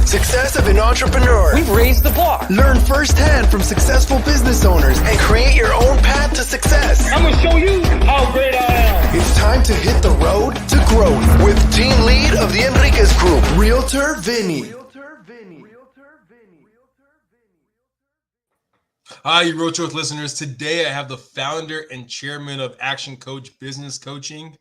success of an entrepreneur. We've raised the bar. Learn firsthand from successful business owners and create your own path to success. I'm going to show you how great I am. It's time to hit the road to growth with team lead of the Enriquez Group, Realtor Vinny. Hi, you Road Growth listeners. Today I have the founder and chairman of ActionCOACH Business Coaching.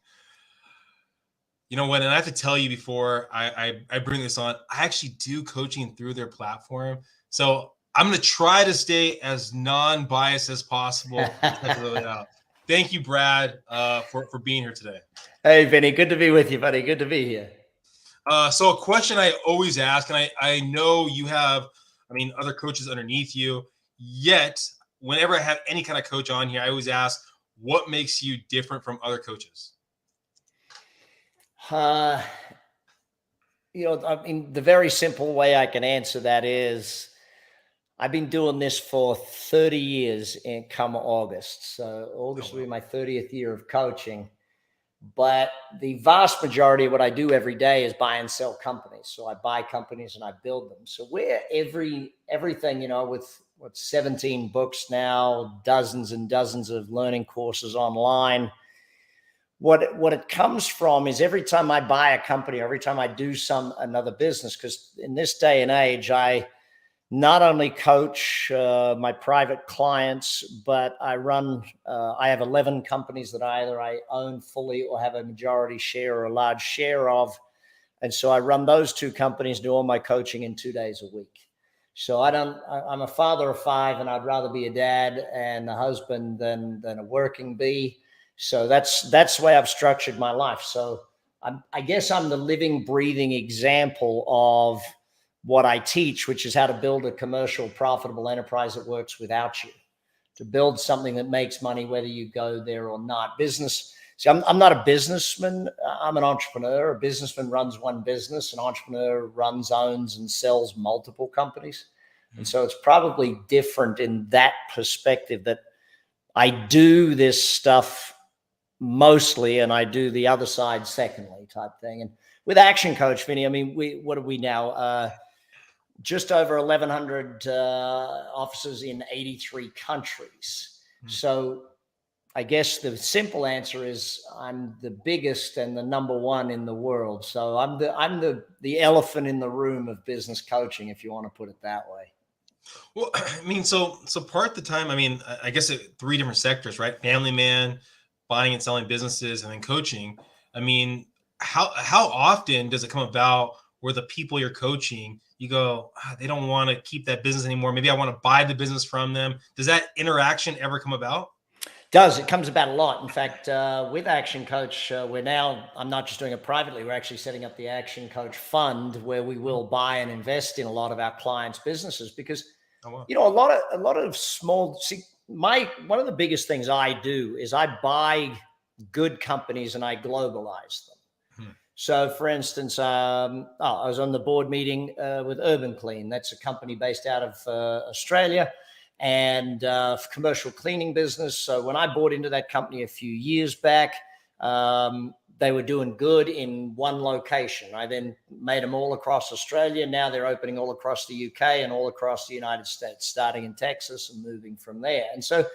You know what? And I have to tell you before I bring this on, I actually do coaching through their platform. So I'm going to try to stay as non-biased as possible. Thank you, Brad, for being here today. Hey, Vinny. Good to be with you, buddy. Good to be here. So a question I always ask, and I know you have, other coaches underneath you. Yet, whenever I have any kind of coach on here, I always ask, what makes you different from other coaches? The very simple way I can answer that is I've been doing this for 30 years come August. So August will be my 30th year of coaching. But the vast majority of what I do every day is buy and sell companies. So I buy companies and I build them. So we're everything, with 17 books now, dozens and dozens of learning courses online. What it comes from is every time I buy a company, every time I do another business, because in this day and age, I not only coach my private clients, but I have 11 companies that I own fully or have a majority share or a large share of. And so I run those two companies, do all my coaching in 2 days a week. So I'm a father of 5, and I'd rather be a dad and a husband than a working bee. So that's the way I've structured my life. So I guess I'm the living, breathing example of what I teach, which is how to build a commercial, profitable enterprise that works without you, to build something that makes money, whether you go there or not. Business. See, I'm not a businessman. I'm an entrepreneur. A businessman runs one business. An entrepreneur owns, and sells multiple companies. And so it's probably different in that perspective, that I do this stuff mostly and I do the other side secondly, type thing. And with ActionCOACH, Vinny, what are we now? Just over 1,100 offices in 83 countries. So I guess the simple answer is I'm the biggest and the number one in the world. So I'm the elephant in the room of business coaching, if you want to put it that way. Well, so part of the time, I guess 3 different sectors, right? Family man, buying and selling businesses, and then coaching. How often does it come about where the people you're coaching, you go, they don't want to keep that business anymore. Maybe I want to buy the business from them. Does that interaction ever come about? It comes about a lot. In fact, with ActionCOACH, I'm not just doing it privately. We're actually setting up the ActionCOACH Fund, where we will buy and invest in a lot of our clients' businesses, because a lot of small. One of the biggest things I do is I buy good companies and I globalize them. So, for instance, I was on the board meeting with Urban Clean. That's a company based out of Australia, and commercial cleaning business. So when I bought into that company a few years back, they were doing good in one location. I then made them all across Australia. Now they're opening all across the UK and all across the United States, starting in Texas and moving from there. And so,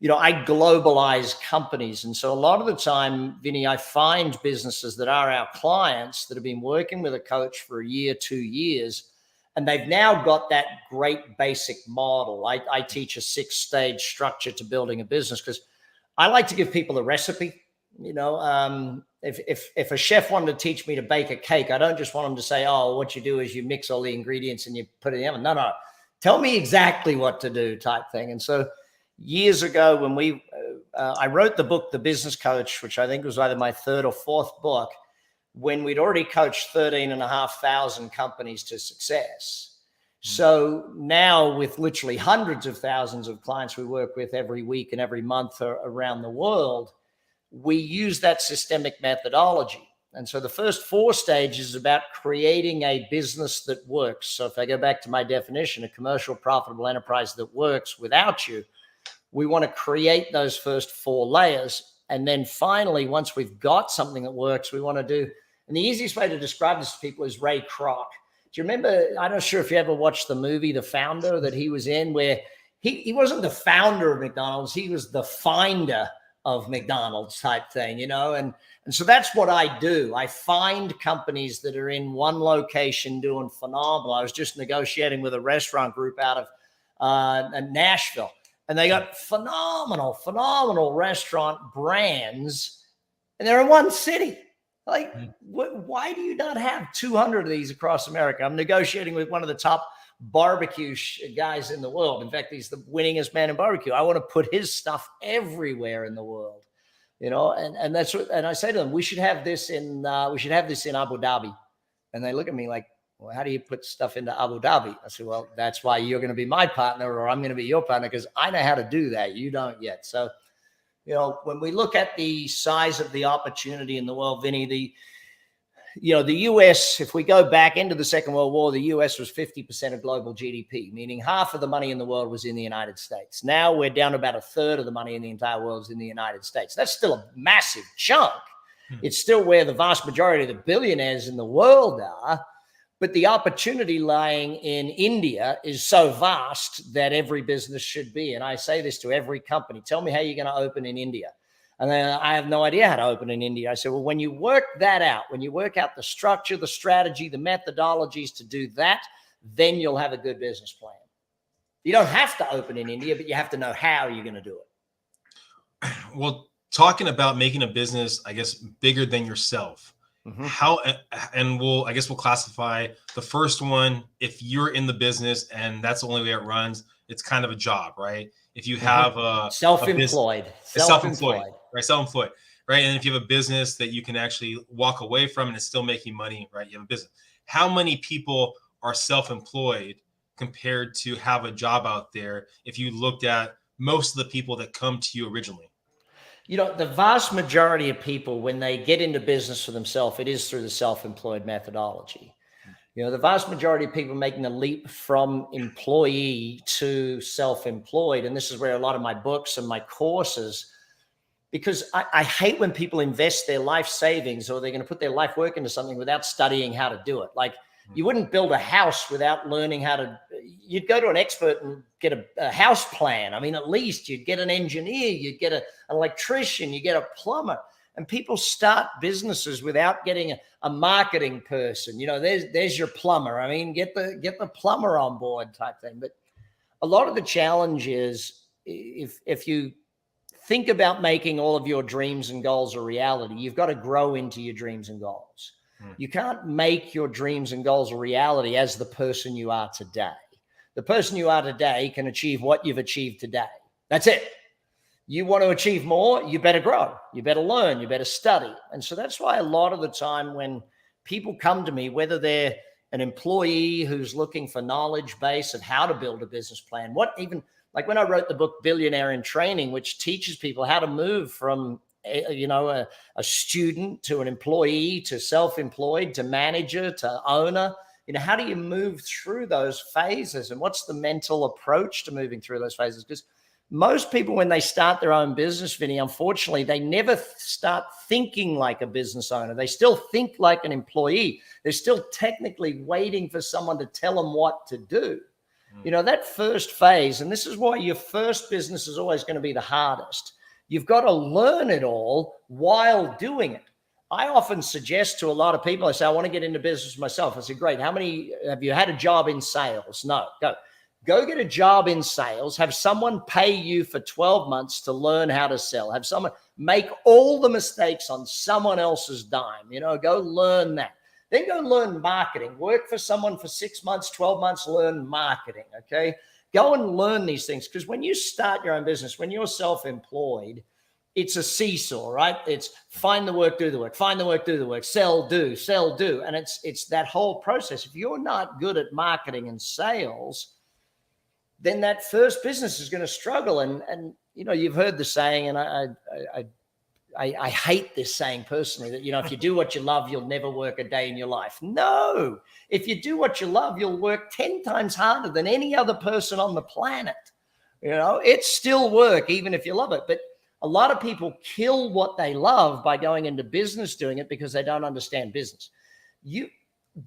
I globalize companies. And so a lot of the time, Vinny, I find businesses that are our clients that have been working with a coach for a year, 2 years, and they've now got that great basic model. I teach a 6-stage structure to building a business, because I like to give people a recipe. If a chef wanted to teach me to bake a cake, I don't just want them to say, what you do is you mix all the ingredients and you put it in the oven. No. Tell me exactly what to do, type thing. And so years ago, when I wrote the book, The Business Coach, which I think was either my 3rd or 4th book, when we'd already coached 13,500 companies to success. So now, with literally hundreds of thousands of clients we work with every week and every month around the world, we use that systemic methodology. And so the first 4 stages is about creating a business that works. So if I go back to my definition, a commercial, profitable enterprise that works without you, we want to create those first 4 layers. And then finally, once we've got something that works, we want to do, and the easiest way to describe this to people is Ray Kroc. Do you remember? I'm not sure if you ever watched the movie The Founder that he was in, where he wasn't the founder of McDonald's, he was the finder of McDonald's type thing, and so that's what I do. I find companies that are in one location doing phenomenal. I was just negotiating with a restaurant group out of Nashville, and they got phenomenal restaurant brands, and they're in one city. Like, why do you not have 200 of these across America? I'm negotiating with one of the top barbecue guys in the world. In fact, he's the winningest man in barbecue. I want to put his stuff everywhere in the world, and that's what. And I say to them, we should have this in Abu Dhabi. And they look at me like, well, how do you put stuff into Abu Dhabi? I said, well, that's why you're going to be my partner, or I'm going to be your partner, because I know how to do that. You don't yet. So, when we look at the size of the opportunity in the world, Vinny, the U.S., if we go back into the Second World War, the U.S. was 50% of global GDP, meaning half of the money in the world was in the United States. Now we're down to about a third of the money in the entire world is in the United States. That's still a massive chunk. It's still where the vast majority of the billionaires in the world are. But the opportunity lying in India is so vast that every business should be. And I say this to every company. Tell me how you're going to open in India. And then I have no idea how to open in India. I said, well, when you work that out, when you work out the structure, the strategy, the methodologies to do that, then you'll have a good business plan. You don't have to open in India, but you have to know how you're going to do it. Well, talking about making a business, I guess, bigger than yourself. How, and we'll classify the first one. If you're in the business and that's the only way it runs, it's kind of a job, right? If you have self-employed, right? And if you have a business that you can actually walk away from and it's still making money, right? You have a business. How many people are self-employed compared to have a job out there? If you looked at most of the people that come to you originally. The vast majority of people, when they get into business for themselves, it is through the self-employed methodology. The vast majority of people making the leap from employee to self-employed. And this is where a lot of my books and my courses, because I hate when people invest their life savings or they're going to put their life work into something without studying how to do it. Like, you wouldn't build a house without learning how to. You'd go to an expert and get a house plan. I mean, at least you'd get an engineer, you'd get an electrician, you get a plumber. And people start businesses without getting a marketing person. There's your plumber. I mean, get the plumber on board type thing. But a lot of the challenge is if you think about making all of your dreams and goals a reality, you've got to grow into your dreams and goals. You can't make your dreams and goals a reality as the person you are today. The person you are today can achieve what you've achieved today. That's it. You want to achieve more, you better grow. You better learn. You better study. And so that's why a lot of the time when people come to me, whether they're an employee who's looking for knowledge base of how to build a business plan, like when I wrote the book Billionaire in Training, which teaches people how to move from a student to an employee to self-employed to manager to owner. How do you move through those phases, and what's the mental approach to moving through those phases? Because most people, when they start their own business, Vinny, unfortunately, they never start thinking like a business owner. They still think like an employee. They're still technically waiting for someone to tell them what to do. That first phase, and this is why your first business is always going to be the hardest. You've got to learn it all while doing it. I often suggest to a lot of people, I say, I want to get into business myself. I say, great. How many have you had a job in sales? No, go get a job in sales. Have someone pay you for 12 months to learn how to sell. Have someone make all the mistakes on someone else's dime. Go learn that. Then go learn marketing. Work for someone for 6 months, 12 months, learn marketing. Okay. Go and learn these things, because when you start your own business, when you're self-employed, it's a seesaw, right? It's find the work, do the work, find the work, do the work, sell, do. And it's that whole process. If you're not good at marketing and sales, then that first business is going to struggle. And you've heard the saying, and I hate this saying personally, that, if you do what you love, you'll never work a day in your life. No, if you do what you love, you'll work 10 times harder than any other person on the planet. It's still work, even if you love it. But a lot of people kill what they love by going into business doing it because they don't understand business.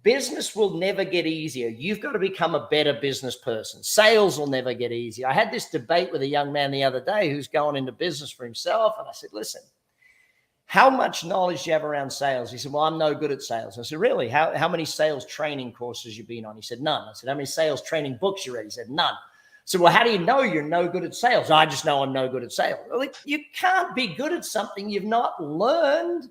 business will never get easier. You've got to become a better business person. Sales will never get easier. I had this debate with a young man the other day who's going into business for himself. And I said, listen, how much knowledge do you have around sales? He said, well, I'm no good at sales. I said, really? How many sales training courses you been on? He said, none. I said, how many sales training books you read? He said, none. I said, well, how do you know you're no good at sales? I just know I'm no good at sales. Well, you can't be good at something you've not learned.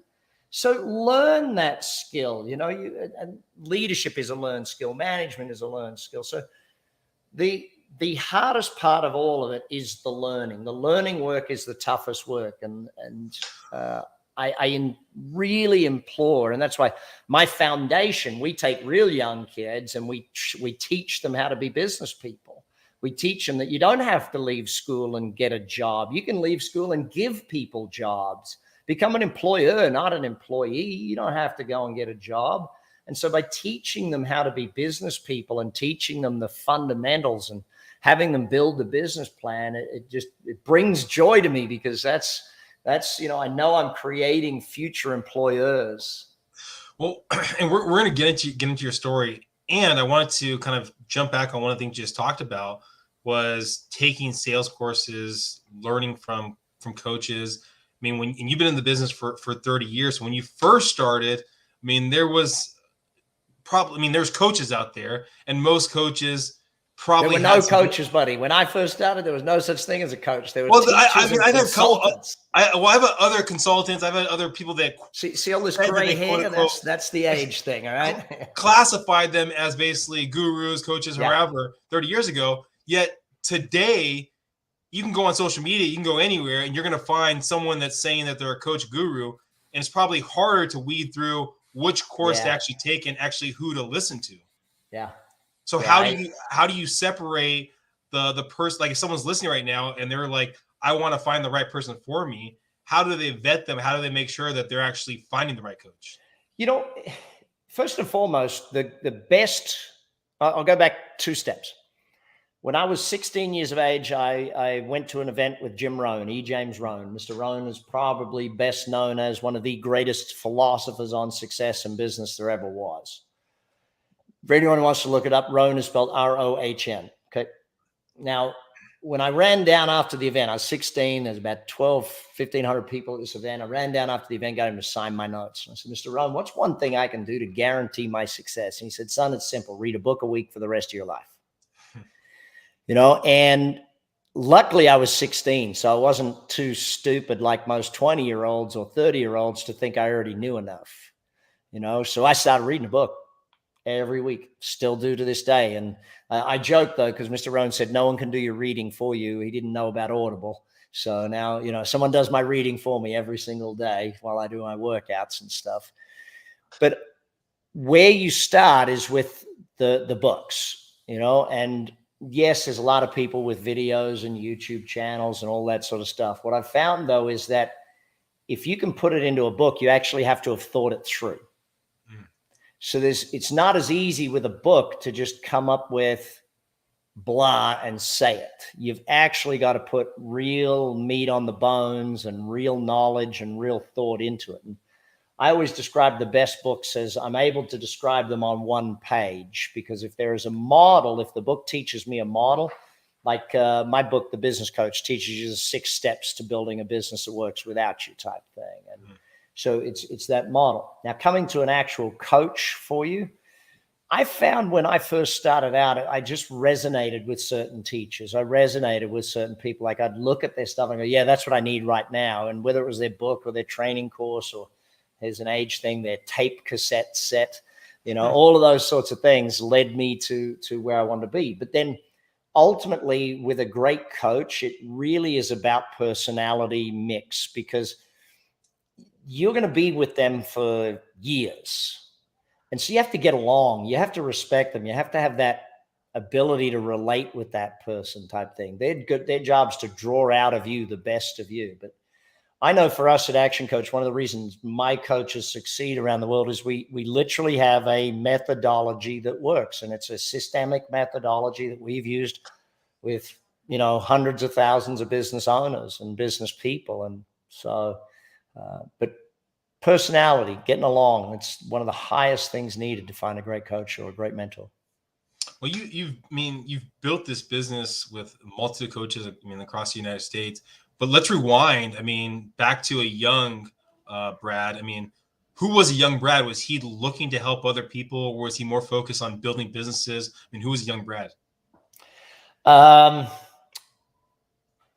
So learn that skill. And leadership is a learned skill. Management is a learned skill. So the hardest part of all of it is the learning. The learning work is the toughest work. I really implore, and that's why my foundation, we take real young kids and we teach them how to be business people. We teach them that you don't have to leave school and get a job. You can leave school and give people jobs. Become an employer, not an employee. You don't have to go and get a job. And so by teaching them how to be business people and teaching them the fundamentals and having them build the business plan, it brings joy to me, because that's, I know I'm creating future employers. Well, and we're going to get into your story. And I wanted to kind of jump back on one of the things you just talked about, was taking sales courses, learning from coaches. I mean, and you've been in the business for 30 years. So when you first started, I mean, there's coaches out there, and most coaches probably there were no coaches, buddy. When I first started, there was no such thing as a coach. There were I've had consultants. I've had other consultants. I've had other people that see all this gray hair. That's the age thing, all right. Classified them as basically gurus, coaches, wherever 30 years ago. Yet today, you can go on social media, you can go anywhere, and you're going to find someone that's saying that they're a coach guru. And it's probably harder to weed through which course to actually take and actually who to listen to. Yeah. So how do you separate the person? Like if someone's listening right now and they're like, I want to find the right person for me. How do they vet them? How do they make sure that they're actually finding the right coach? First and foremost, the best, I'll go back 2 steps. When I was 16 years of age, I went to an event with Jim Rohn, E. James Rohn. Mr. Rohn is probably best known as one of the greatest philosophers on success in business there ever was. If anyone wants to look it up, Rohn is spelled R-O-H-N. Okay. Now, when I ran down after the event, I was 16. There's about 1,500 people at this event. I ran down after the event, got him to sign my notes. And I said, Mr. Rohn, what's one thing I can do to guarantee my success? And he said, son, it's simple. Read a book a week for the rest of your life. And luckily I was 16, so I wasn't too stupid like most 20-year-olds or 30-year-olds to think I already knew enough, so I started reading a book every week, still do to this day. And I joke though, because Mr. Rohn said, no one can do your reading for you. He didn't know about Audible. So now, someone does my reading for me every single day while I do my workouts and stuff. But where you start is with the books, and yes, there's a lot of people with videos and YouTube channels and all that sort of stuff. What I've found, though, is that if you can put it into a book, you actually have to have thought it through. So it's not as easy with a book to just come up with blah and say it. You've actually got to put real meat on the bones and real knowledge and real thought into it. And I always describe the best books as I'm able to describe them on one page, because if there is a model, if the book teaches me a model, like my book, The Business Coach, teaches you the 6 steps to building a business that works without you type thing. And so it's that model. Now, coming to an actual coach for you, I found when I first started out, I just resonated with certain teachers. I resonated with certain people. Like I'd look at their stuff and go, yeah, that's what I need right now. And whether it was their book or their training course, or there's an age thing, their tape cassette set, all of those sorts of things led me to where I wanted to be. But then ultimately with a great coach, it really is about personality mix, because you're going to be with them for years. And so you have to get along. You have to respect them. You have to have that ability to relate with that person type thing. Their job's to draw out of you the best of you. But I know for us at Action Coach, one of the reasons my coaches succeed around the world is we literally have a methodology that works. And it's a systemic methodology that we've used with, hundreds of thousands of business owners and business people. And so, but personality, getting along. It's one of the highest things needed to find a great coach or a great mentor. Well, you've built this business with multiple coaches, across the United States. But let's rewind. Back to a young Brad. Who was a young Brad? Was he looking to help other people, or was he more focused on building businesses? Who was young Brad?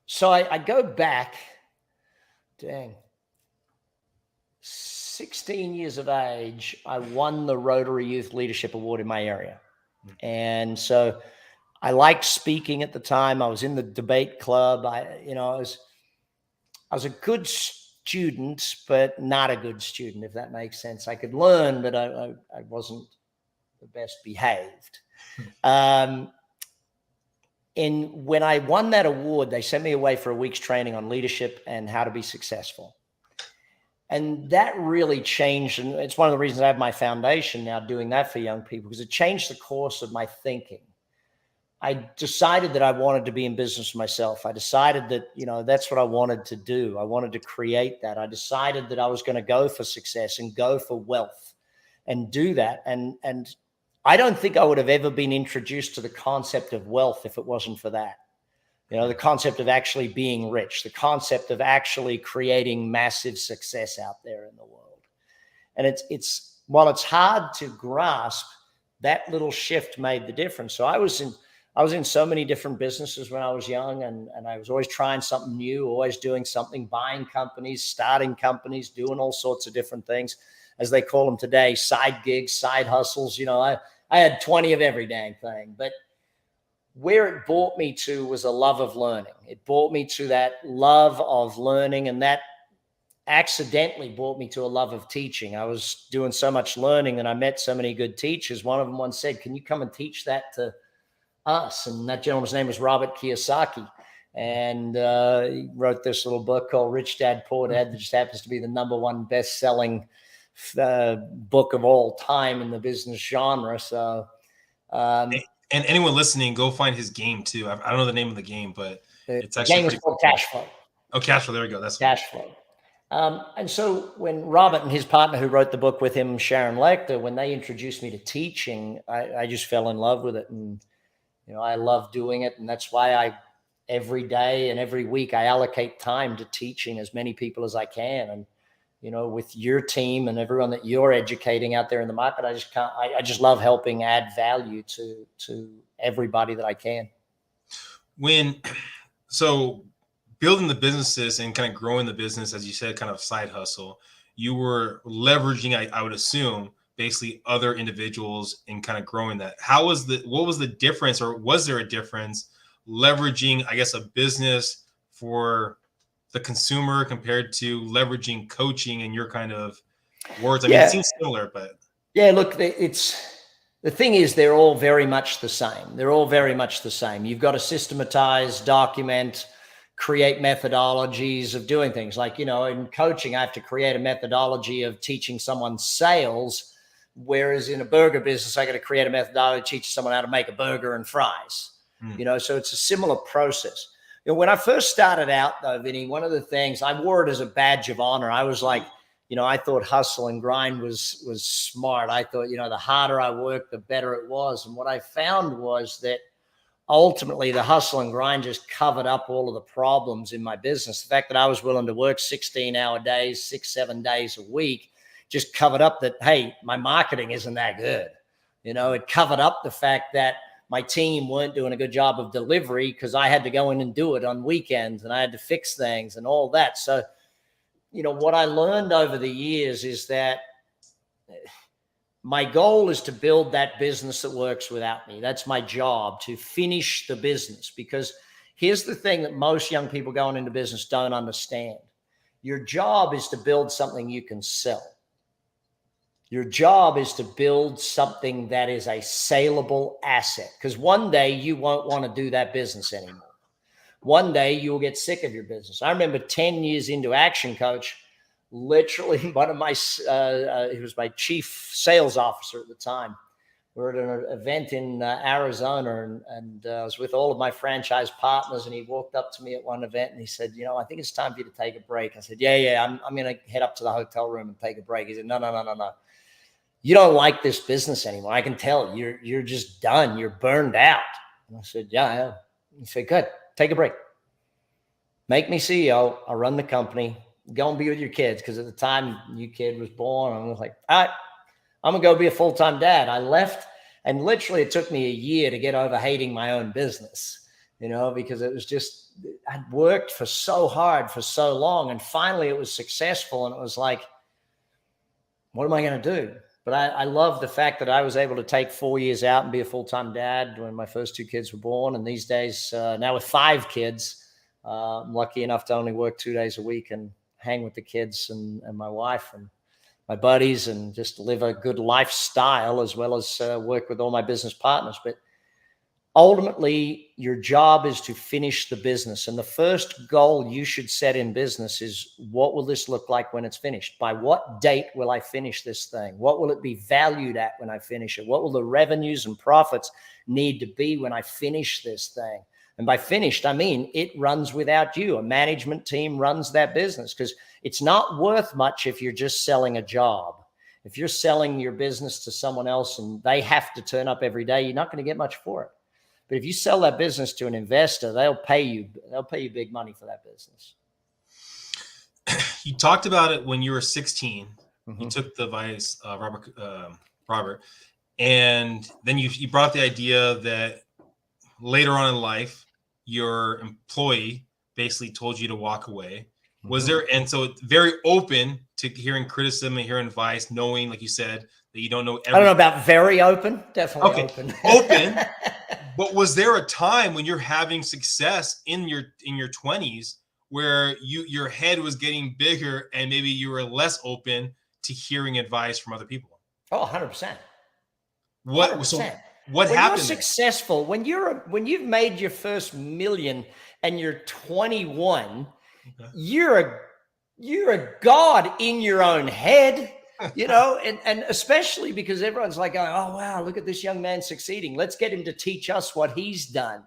So I go back, 16 years of age, I won the Rotary Youth Leadership Award in my area. And so I liked speaking at the time. I was in the debate club. I was a good student, but not a good student, if that makes sense. I could learn, but I wasn't the best behaved. And when I won that award, they sent me away for a week's training on leadership and how to be successful. And that really changed. And it's one of the reasons I have my foundation now doing that for young people, because it changed the course of my thinking. I decided that I wanted to be in business myself. I decided that, that's what I wanted to do. I wanted to create that. I decided that I was going to go for success and go for wealth and do that. And I don't think I would have ever been introduced to the concept of wealth if it wasn't for that. The concept of actually being rich, the concept of actually creating massive success out there in the world. And it's while it's hard to grasp, that little shift made the difference. So I was in so many different businesses when I was young, and I was always trying something new, always doing something, buying companies, starting companies, doing all sorts of different things, as they call them today, side gigs, side hustles. I had 20 of every dang thing. But where it brought me to was a love of learning. It brought me to that love of learning, and that accidentally brought me to a love of teaching. I was doing so much learning and I met so many good teachers. One of them once said, "Can you come and teach that to us?" And that gentleman's name was Robert Kiyosaki. And he wrote this little book called Rich Dad, Poor Dad that just happens to be the #1 best-selling book of all time in the business genre. So and anyone listening, go find his game too. I don't know the name of the game, but it's actually the game is called Cash Flow. Oh, Cash Flow. There we go. That's Cash Flow. And so when Robert and his partner who wrote the book with him, Sharon Lecter, when they introduced me to teaching, I just fell in love with it. And, I love doing it. And that's why every day and every week, I allocate time to teaching as many people as I can. And, with your team and everyone that you're educating out there in the market, I just love helping add value to everybody that I can. So building the businesses and kind of growing the business, as you said, kind of side hustle, you were leveraging, I would assume, basically other individuals and kind of growing that. What was the difference, or was there a difference leveraging, I guess, a business for the consumer compared to leveraging coaching in your kind of words? It seems similar, but yeah, look, the thing is, they're all very much the same. They're all very much the same. You've got to systematize, document, create methodologies of doing things. Like, in coaching, I have to create a methodology of teaching someone sales, whereas in a burger business, I got to create a methodology to teach someone how to make a burger and fries. So it's a similar process. When I first started out, though, Vinny, one of the things, I wore it as a badge of honor. I was like, I thought hustle and grind was smart. I thought, the harder I worked, the better it was. And what I found was that ultimately the hustle and grind just covered up all of the problems in my business. The fact that I was willing to work 16-hour days, 6-7 days a week, just covered up that, hey, my marketing isn't that good. It covered up the fact that my team weren't doing a good job of delivery because I had to go in and do it on weekends and I had to fix things and all that. So, what I learned over the years is that my goal is to build that business that works without me. That's my job, to finish the business. Because here's the thing that most young people going into business don't understand. Your job is to build something you can sell. Your job is to build something that is a saleable asset, because one day you won't want to do that business anymore. One day you'll get sick of your business. I remember 10 years into ActionCOACH, literally one of my, he was my chief sales officer at the time. we were at an event in Arizona, and I was with all of my franchise partners, and he walked up to me at one event and he said, I think it's time for you to take a break. I said, yeah, I'm going to head up to the hotel room and take a break. He said, no. You don't like this business anymore. I can tell you're just done. You're burned out. And I said, yeah, I am. He said, good, take a break. Make me CEO. I'll run the company. Go and be with your kids. Because at the time your kid was born, I was like, all right, I'm going to go be a full-time dad. I left, and literally it took me a year to get over hating my own business, because it was just, I'd worked for so hard for so long, and finally it was successful, and it was like, what am I going to do? But I love the fact that I was able to take 4 years out and be a full-time dad when my first 2 kids were born. And these days, now with 5 kids, I'm lucky enough to only work 2 days a week and hang with the kids and my wife and my buddies, and just live a good lifestyle, as well as work with all my business partners. But ultimately, your job is to finish the business. And the first goal you should set in business is, what will this look like when it's finished? By what date will I finish this thing? What will it be valued at when I finish it? What will the revenues and profits need to be when I finish this thing? And by finished, I mean it runs without you. A management team runs that business, because it's not worth much if you're just selling a job. If you're selling your business to someone else and they have to turn up every day, you're not going to get much for it. But if you sell that business to an investor, they'll pay you big money for that business. You talked about it when you were 16. Mm-hmm. You took the advice, Robert, and then you brought up the idea that later on in life, your employee basically told you to walk away. Was there, and so it's very open to hearing criticism and hearing advice, knowing, like you said, that you don't know everything. I don't know about very open, definitely open. Open. But was there a time when you're having success in your 20s where your head was getting bigger and maybe you were less open to hearing advice from other people? Oh, 100%. What 100%. So what when happened? You're successful, when you've made your first million and you're 21, okay, you're a god in your own head, and especially because everyone's like, oh wow, look at this young man succeeding. Let's get him to teach us what he's done.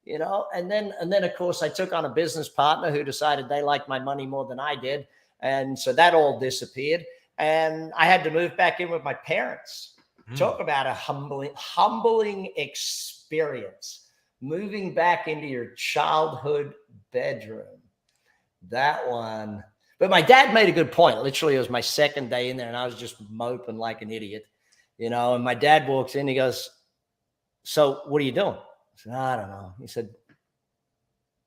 Yeah. And then of course I took on a business partner who decided they liked my money more than I did. And so that all disappeared. And I had to move back in with my parents. Talk about a humbling experience. Moving back into your childhood bedroom. That one. But my dad made a good point. Literally, it was my second day in there, and I was just moping like an idiot, And my dad walks in. He goes, "So what are you doing?" I said, "I don't know." He said,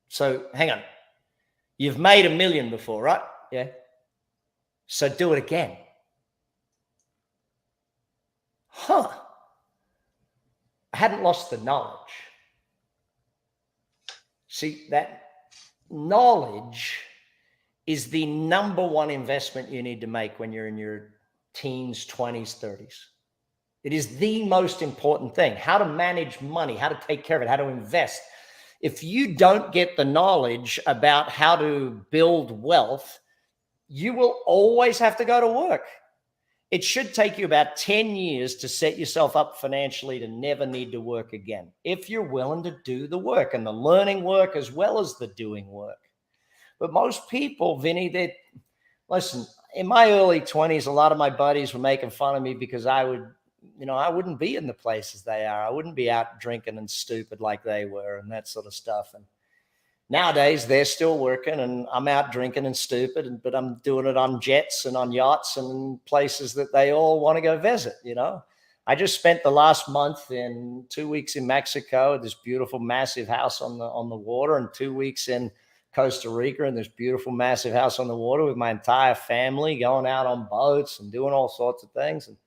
"So hang on. You've made $1 million before, right?" "Yeah." "So do it again." I hadn't lost the knowledge. See, that knowledge is the number one investment you need to make when you're in your teens, 20s, 30s. It is the most important thing. How to manage money, how to take care of it, how to invest. If you don't get the knowledge about how to build wealth, you will always have to go to work. It should take you about 10 years to set yourself up financially to never need to work again, if you're willing to do the work and the learning work as well as the doing work. But most people, Vinny, listen, in my early 20s, a lot of my buddies were making fun of me because I wouldn't be in the places they are. I wouldn't be out drinking and stupid like they were and that sort of stuff. And nowadays, they're still working and I'm out drinking and stupid, but I'm doing it on jets and on yachts and places that they all want to go visit, I just spent the last month in 2 weeks in Mexico at this beautiful, massive house on the water, and 2 weeks in Costa Rica and this beautiful, massive house on the water with my entire family, going out on boats and doing all sorts of things. And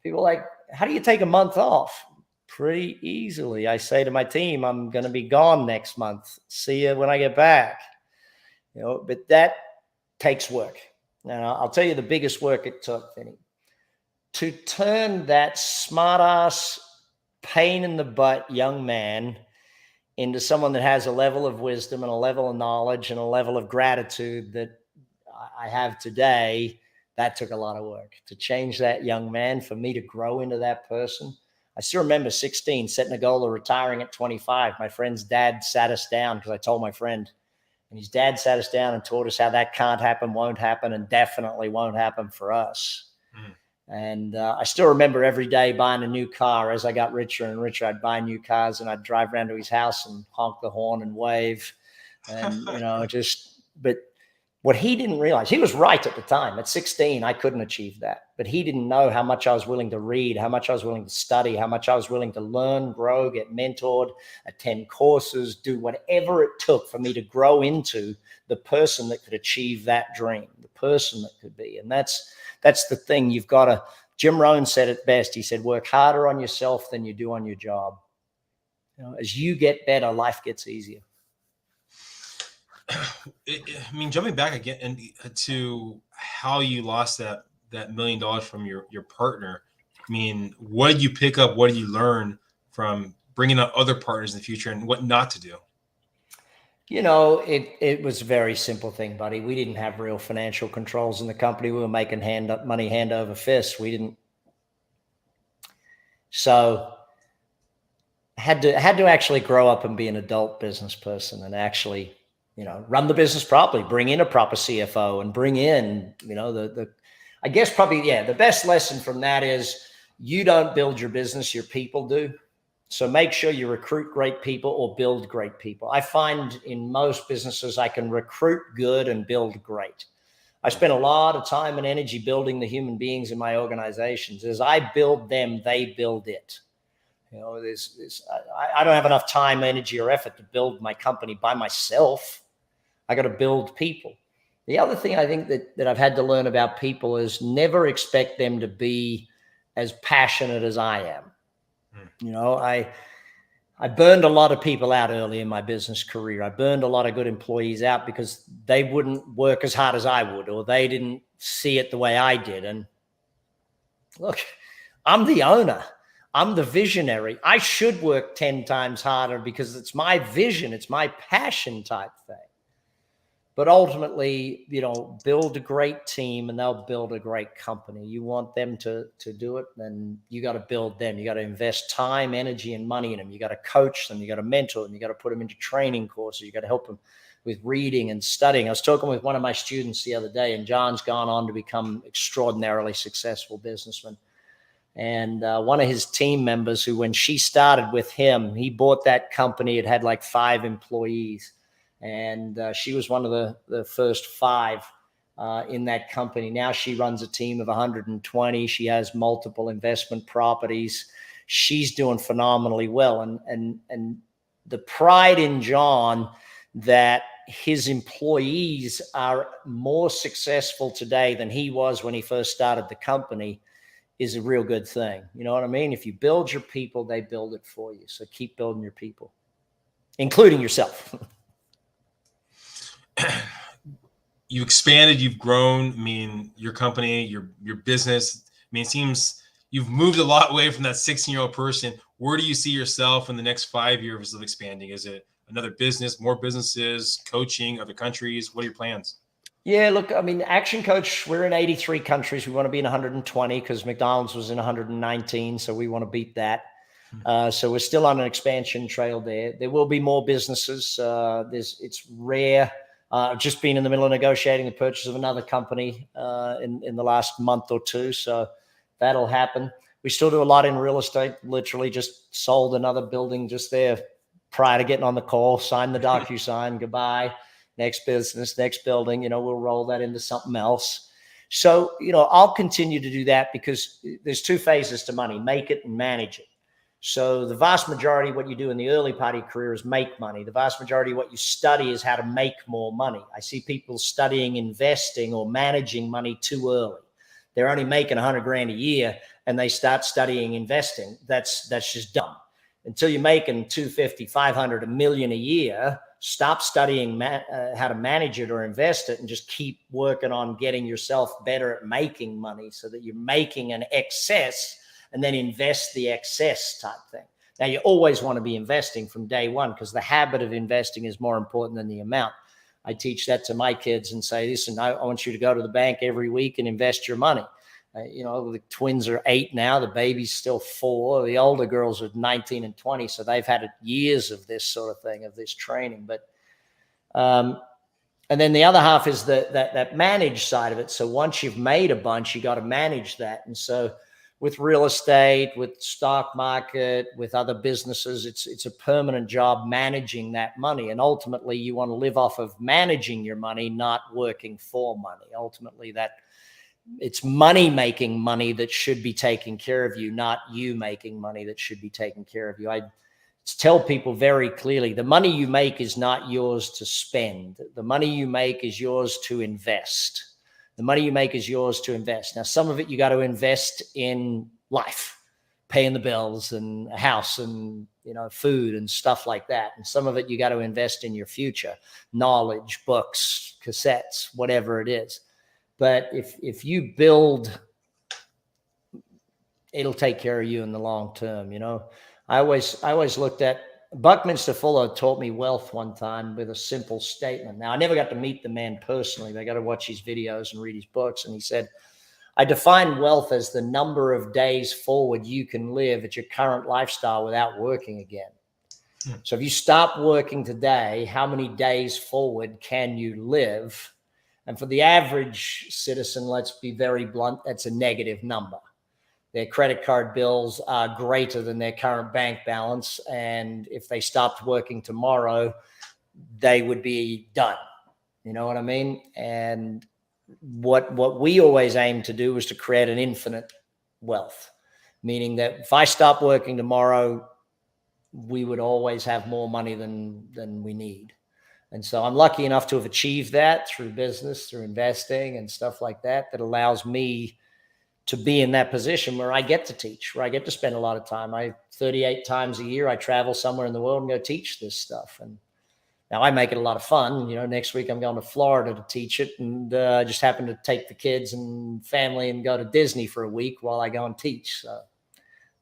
people are like, how do you take a month off? Pretty easily. I say to my team, I'm going to be gone next month. See you when I get back. But that takes work. And I'll tell you the biggest work it took, Vinny, to turn that smart ass, pain in the butt young man into someone that has a level of wisdom and a level of knowledge and a level of gratitude that I have today. That took a lot of work to change that young man, for me to grow into that person. I still remember 16, setting a goal of retiring at 25. My friend's dad sat us down because I told my friend, and his dad sat us down and taught us how that can't happen, won't happen, and definitely won't happen for us. And I still remember every day buying a new car. As I got richer and richer, I'd buy new cars and I'd drive around to his house and honk the horn and wave. And, but what he didn't realize, he was right at the time. At 16, I couldn't achieve that. But he didn't know how much I was willing to read, how much I was willing to study, how much I was willing to learn, grow, get mentored, attend courses, do whatever it took for me to grow into the person that could achieve that dream, the person that could be. And that's the thing. You've got to, Jim Rohn said it best. He said, work harder on yourself than you do on your job. As you get better, life gets easier. Jumping back again and to how you lost that $1 million from your partner. What did you pick up? What did you learn from bringing on other partners in the future, and what not to do? It was a very simple thing, buddy. We didn't have real financial controls in the company. We were making money hand over fist. We didn't. So had to actually grow up and be an adult business person and actually, run the business properly, bring in a proper CFO and bring in, I guess probably, the best lesson from that is you don't build your business, your people do. So make sure you recruit great people or build great people. I find in most businesses, I can recruit good and build great. I spend a lot of time and energy building the human beings in my organizations. As I build them, they build it. I don't have enough time, energy, or effort to build my company by myself. I got to build people. The other thing I think that I've had to learn about people is never expect them to be as passionate as I am. I burned a lot of people out early in my business career. I burned a lot of good employees out because they wouldn't work as hard as I would, or they didn't see it the way I did. And look, I'm the owner. I'm the visionary. I should work 10 times harder because it's my vision. It's my passion type thing. But ultimately, build a great team and they'll build a great company. You want them to do it, then you got to build them. You got to invest time, energy, and money in them. You got to coach them. You got to mentor them. You got to put them into training courses. You got to help them with reading and studying. I was talking with one of my students the other day, and John's gone on to become extraordinarily successful businessman. And one of his team members who, when she started with him, he bought that company. It had like 5 employees. And she was one of the first 5 in that company. Now she runs a team of 120. She has multiple investment properties. She's doing phenomenally well. And the pride in John that his employees are more successful today than he was when he first started the company is a real good thing. You know what I mean? If you build your people, they build it for you. So keep building your people, including yourself. You expanded, you've grown. Your company, your business. It seems you've moved a lot away from that 16-year-old person. Where do you see yourself in the next 5 years of expanding? Is it another business, more businesses, coaching, other countries? What are your plans? Yeah, look, Action Coach, we're in 83 countries. We want to be in 120 because McDonald's was in 119. So we want to beat that. So we're still on an expansion trail there. There will be more businesses. It's rare. I've just been in the middle of negotiating the purchase of another company in the last month or 2. So that'll happen. We still do a lot in real estate. Literally just sold another building just there prior to getting on the call, signed the DocuSign, goodbye, next business, next building, we'll roll that into something else. So, I'll continue to do that because there's 2 phases to money, make it and manage it. So the vast majority of what you do in the early part of your career is make money. The vast majority of what you study is how to make more money. I see people studying investing or managing money too early. They're only making $100,000 a year and they start studying investing. That's just dumb. Until you're making $250,000, $500,000, $1 million a year, stop studying how to manage it or invest it and just keep working on getting yourself better at making money so that you're making an excess and then invest the excess type thing. Now, you always want to be investing from day one because the habit of investing is more important than the amount. I teach that to my kids and say, listen, I want you to go to the bank every week and invest your money. The twins are 8 now. The baby's still 4. The older girls are 19 and 20. So they've had years of this sort of thing, of this training. But, and then the other half is that managed side of it. So once you've made a bunch, you got to manage that. And so with real estate, with stock market, with other businesses, it's a permanent job managing that money. And ultimately you want to live off of managing your money, not working for money. Ultimately it's money making money that should be taking care of you, not you making money that should be taking care of you. I tell people very clearly, the money you make is not yours to spend. The money you make is yours to invest. The money you make is yours to invest. Now, some of it you got to invest in life, paying the bills and a house and, food and stuff like that. And some of it you got to invest in your future, knowledge, books, cassettes, whatever it is. But if you build, it'll take care of you in the long term. I always looked at Buckminster Fuller taught me wealth one time with a simple statement. Now, I never got to meet the man personally. But I got to watch his videos and read his books. And he said, I define wealth as the number of days forward you can live at your current lifestyle without working again. So if you stop working today, how many days forward can you live? And for the average citizen, let's be very blunt, that's a negative number. Their credit card bills are greater than their current bank balance. And if they stopped working tomorrow, they would be done. You know what I mean? And what we always aim to do is to create an infinite wealth, meaning that if I stop working tomorrow, we would always have more money than we need. And so I'm lucky enough to have achieved that through business, through investing and stuff like that, that allows me to be in that position where I get to teach, where I get to spend a lot of time. 38 times a year, I travel somewhere in the world and go teach this stuff. And now I make it a lot of fun. Next week I'm going to Florida to teach it. And I just happen to take the kids and family and go to Disney for a week while I go and teach. So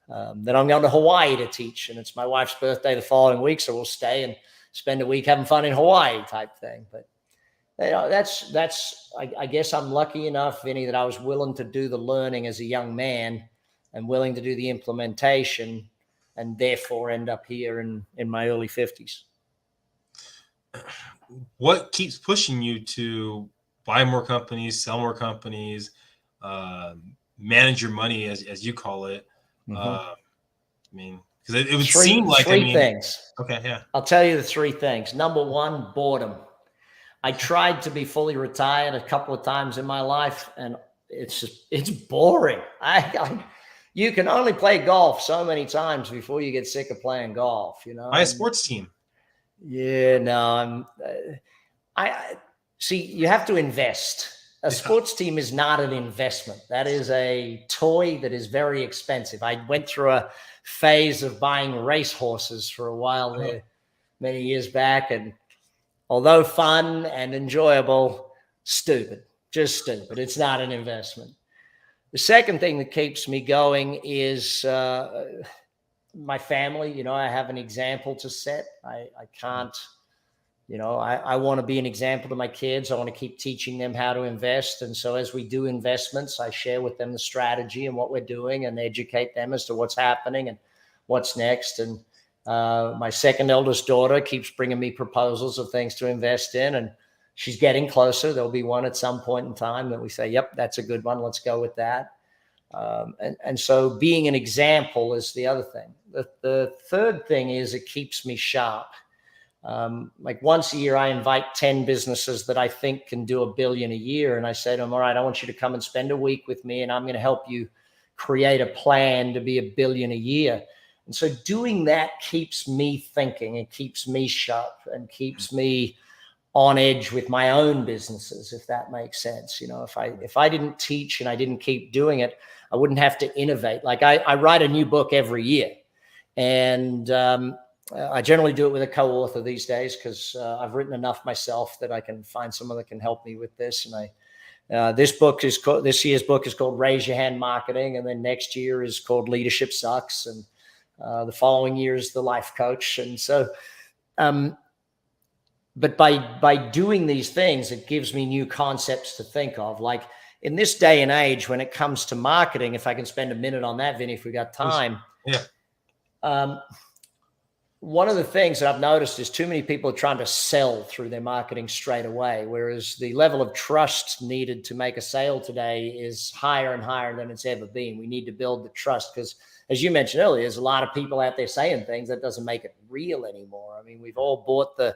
then I'm going to Hawaii to teach. And it's my wife's birthday the following week. So we'll stay and spend a week having fun in Hawaii type thing. But I guess I'm lucky enough, Vinny, that I was willing to do the learning as a young man and willing to do the implementation and therefore end up here in my early 50s. What keeps pushing you to buy more companies, sell more companies, manage your money, as you call it? Because it would seem like three things. Okay, yeah. I'll tell you the 3 things. Number 1, boredom. I tried to be fully retired a couple of times in my life, and it's boring. You can only play golf so many times before you get sick of playing golf. Buy a sports team. Yeah, no, I see. You have to invest. A sports team is not an investment. That is a toy that is very expensive. I went through a phase of buying race horses for a while there, many years back, and although fun and enjoyable, stupid, just stupid. It's not an investment. The second thing that keeps me going is my family. I have an example to set. I can't, I want to be an example to my kids. I want to keep teaching them how to invest. And so as we do investments, I share with them the strategy and what we're doing and educate them as to what's happening and what's next. And my second eldest daughter keeps bringing me proposals of things to invest in, and she's getting closer. There'll be one at some point in time that we say, yep, that's a good one. Let's go with that. And so being an example is the other thing. The third thing is it keeps me sharp. Like once a year, I invite 10 businesses that I think can do $1 billion a year. And I say to them, all right, I want you to come and spend a week with me, and I'm going to help you create a plan to be $1 billion a year. And so doing that keeps me thinking, it keeps me sharp and keeps me on edge with my own businesses, if that makes sense. If I didn't teach and I didn't keep doing it, I wouldn't have to innovate. Like I write a new book every year, and I generally do it with a co-author these days because I've written enough myself that I can find someone that can help me with this. And this year's book is called Raise Your Hand Marketing, and then next year is called Leadership Sucks, and the following year is The Life Coach. And so, but by doing these things, it gives me new concepts to think of. Like in this day and age, when it comes to marketing, if I can spend a minute on that, Vinny, if we got time. Yeah. One of the things that I've noticed is too many people are trying to sell through their marketing straight away, whereas the level of trust needed to make a sale today is higher and higher than it's ever been. We need to build the trust because, as you mentioned earlier, there's a lot of people out there saying things that doesn't make it real anymore. I mean, we've all bought the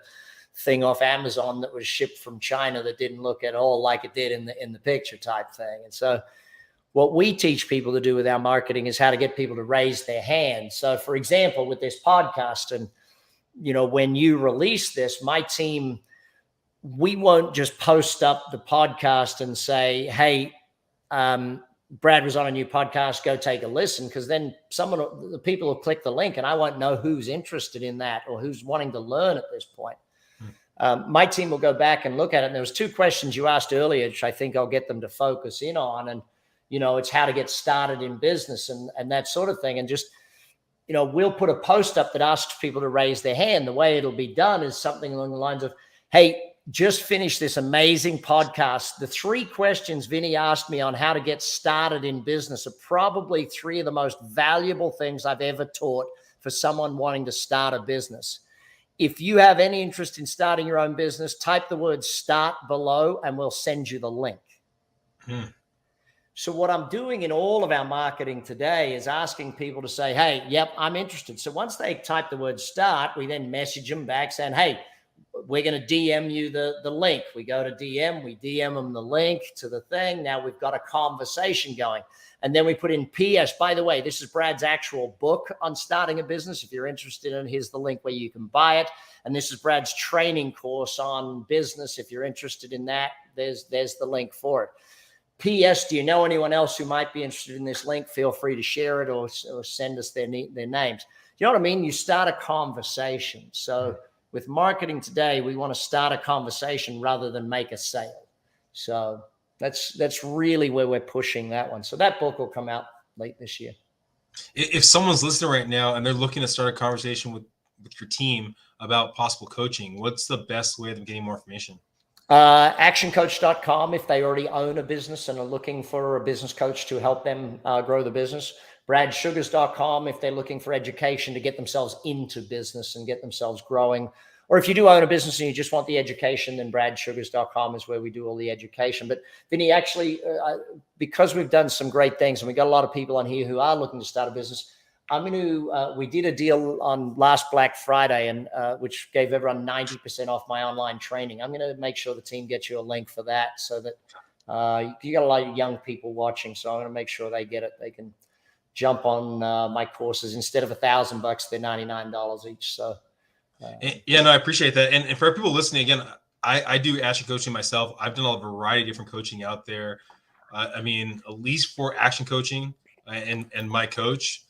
thing off Amazon that was shipped from China that didn't look at all like it did in the picture type thing. And so what we teach people to do with our marketing is how to get people to raise their hand. So for example, with this podcast, and, you know, when you release this, my team, we won't just post up the podcast and say, hey, Brad was on a new podcast, go take a listen. Because then the people will click the link and I won't know who's interested in that or who's wanting to learn at this point. My team will go back and look at it. And there was 2 questions you asked earlier, which I think I'll get them to focus in on. And, you know, it's how to get started in business and that sort of thing. And just, you know, we'll put a post up that asks people to raise their hand. The way it'll be done is something along the lines of, hey, just finished this amazing podcast. The 3 questions Vinny asked me on how to get started in business are probably 3 of the most valuable things I've ever taught for someone wanting to start a business. If you have any interest in starting your own business, type the word start below and we'll send you the link. So what I'm doing in all of our marketing today is asking people to say, hey, yep, I'm interested. So once they type the word start, we then message them back saying, hey, we're going to DM you the link. We go to DM, we DM them the link to the thing. Now we've got a conversation going. And then we put in PS, by the way, this is Brad's actual book on starting a business. If you're interested in it, here's the link where you can buy it. And this is Brad's training course on business. If you're interested in that, there's the link for it. PS, do you know anyone else who might be interested in this link? Feel free to share it or send us their names. You know what I mean? You start a conversation. So with marketing today, we want to start a conversation rather than make a sale. So that's really where we're pushing that one. So that book will come out late this year. If someone's listening right now and they're looking to start a conversation with your team about possible coaching, what's the best way of them getting more information? ActionCOACH.com if they already own a business and are looking for a business coach to help them grow the business. BradSugars.com if they're looking for education to get themselves into business and get themselves growing. Or if you do own a business and you just want the education, then BradSugars.com is where we do all the education. But Vinny, actually, because we've done some great things and we got a lot of people on here who are looking to start a business, I'm going to, we did a deal on last Black Friday and which gave everyone 90% off my online training. I'm going to make sure the team gets you a link for that so that you got a lot of young people watching. So I'm going to make sure they get it. They can jump on my courses. Instead of $1,000, they're $99 each. So yeah, no, I appreciate that. And for people listening, again, I do action coaching myself. I've done a variety of different coaching out there. I mean, at least for action coaching and my coach,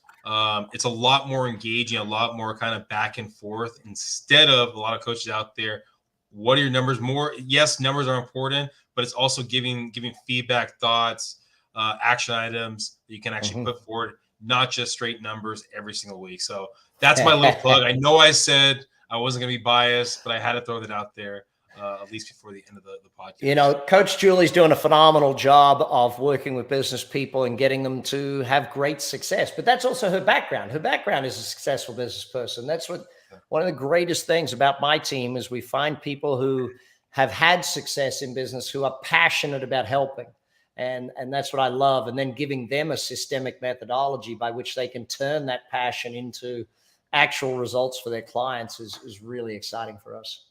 it's a lot more engaging, a lot more kind of back and forth instead of a lot of coaches out there. What are your numbers? More? Yes, numbers are important, but it's also giving feedback, thoughts, action items that you can actually put forward, not just straight numbers every single week. So that's my little plug. I know I said I wasn't going to be biased, but I had to throw that out there. At least before the end of the podcast. You know, Coach Julie's doing a phenomenal job of working with business people and getting them to have great success. But that's also her background. Her background is a successful business person. That's what one of the greatest things about my team is we find people who have had success in business who are passionate about helping. And that's what I love. And then giving them a systemic methodology by which they can turn that passion into actual results for their clients is really exciting for us.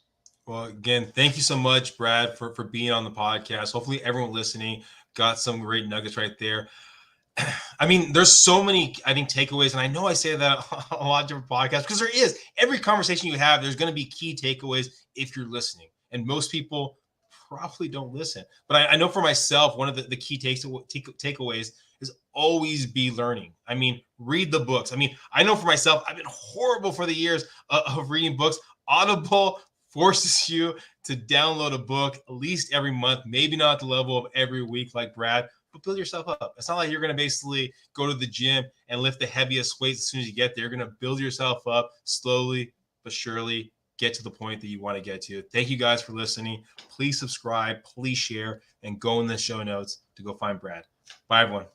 Well, again, thank you so much, Brad, for being on the podcast. Hopefully everyone listening got some great nuggets right there. I mean, there's so many, I think, takeaways. And I know I say that on a lot of different podcasts because there is. Every conversation you have, there's going to be key takeaways if you're listening. And most people probably don't listen. But I know for myself, one of the key takeaways is always be learning. I mean, read the books. I mean, I know for myself, I've been horrible for the years of reading books. Audible forces you to download a book at least every month, maybe not at the level of every week like Brad, but build yourself up. It's not like you're going to basically go to the gym and lift the heaviest weights as soon as you get there. You're going to build yourself up slowly but surely, get to the point that you want to get to. Thank you guys for listening. Please subscribe, please share, and go in the show notes to go find Brad. Bye, everyone.